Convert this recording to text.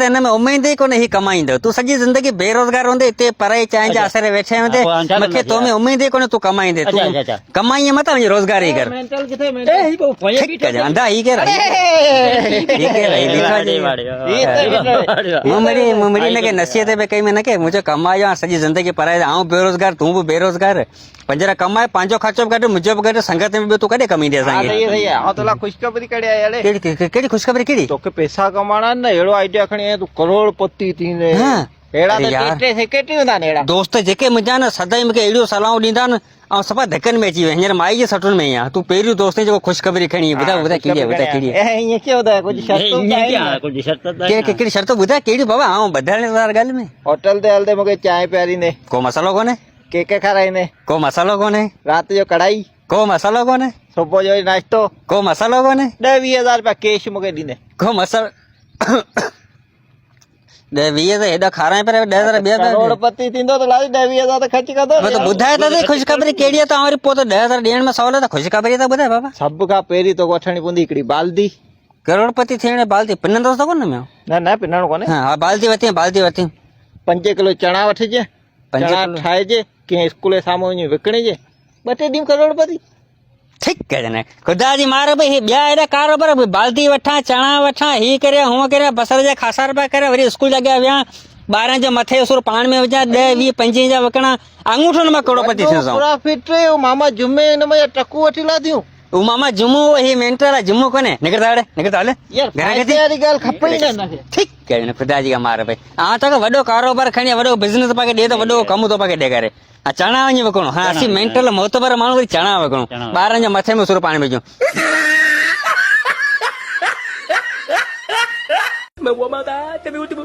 हिन में उम्मीद ही कोन्हे ही कमाईंदो तूं सॼी ज़िंदगी बेरोज़गार हूंदे हिते पढ़ाई चांहि जे आसरे वेठे हूंदे मूंखे तो में उम्मीद ही कोन्हे तूं कमाईंदे तूं कमाई मत वञी रोज़गार ही कर ठीक है अंधा ही के मुमड़ी न के नसीहत पे कई में न के मुझे कमायो सॼी ज़िंदगी पढ़ाई आऊं बेरोज़गार तूं भी बेरोज़गार पंजरा कमाए पंहिंजो ख़र्चो बि कढ मुंहिंजो बि कढ संगत में बि तूं कॾहिं कमाईंदे असांखे खुशखबरी कड़िया यार कहिड़ी ख़ुशख़बरी कहिड़ी तोखे पैसा कमाना न अहिड़ो आइडिया खणी आयो तूं करोड़पति थींदे अहिड़ा त टे सेक्रेटरी हूंदा आहिनि अहिड़ा दोस्त जेके मुंहिंजा न सदाई मूंखे अहिड़ियूं सलाहूं ॾींदा आहिनि ऐं सफ़ा धकनि में अची विया हींअर माई जे सटुनि में ई आहे तूं पहिरियों दोस्त जेको ख़ुशख़बरी खणी ॿुधाए ॿुधाए कहिड़ी आहे ॿुधाए कहिड़ी आहे ईअं कीअं ॿुधाए कुझु शर्त कहिड़ी शर्त ॿुधाए कहिड़ी बाबा आऊं ॿधाइण वार ॻाल्हि में होटल ते हलंदे मूंखे चांहि पियारींदे को मसालो कोन्हे केक खाराईंदे को मसालो कोन्हे राति जो कढ़ाई को मसालो कोन्हे सुबुह जो नाश्तो को मसालो कोन्हे 10-20 हज़ार रुपया कैश मूंखे ॾींदे को मसालो 10-20 त हेॾा खाराए पर 10,000 ॿिया करोड़पति थींदो त लाइ 10-20 हज़ार त ख़र्च कंदो त ॿुधाए त ख़ुशख़बरी कहिड़ी आहे त वरी पोइ त 10,000 ॾियण में सवलो त ख़ुशख़बरी त ॿुधाए बाबा सभ खां पहिरीं तोखे वठणी पवंदी हिकिड़ी बाल्दी करोड़पति थियण बाल्टी पिनंदो त कोन में न पिनणो कोन्हे हा बाल्टी वरिती 5 किलो चणा वठिजे चणा ठाहिजे कंहिं स्कूल जे साम्हूं वञी विकिणिजे 2-3 ॾींहं करोड़पति ठीक है जने खुदा जी मार भाई ॿिया एॾा कारोबार बाल्टी वठां चणा वठां ही करे हूअं करे बसर जा खासा रुपया करे वरी स्कूल जा अॻियां विया ॿारनि जो मथे सुर पाण में विझां 10-20-25 जा विकणा अंगूठो मां करोड़पति थी पूरा फिट मामा जुमे हिन में टकू वठी लादियूं उ मामा जुमो ही मेंटल जुमो कोने निकरता हले यार फायदे वारी ॻाल्हि खपे ई न ठीक है जने खुदा जी का मार भाई आ तो वॾो कारोबार खणी वॾो बिज़नेस पाके ॾे त वॾो कमु तो पाके ॾेखारे चणा वञी विकिणो हा असीं मेंटल मोतबर माण्हू वरी चणा विकिणो ॿारनि जे मथे में सुर पाणी विझूं Meu amada, também último.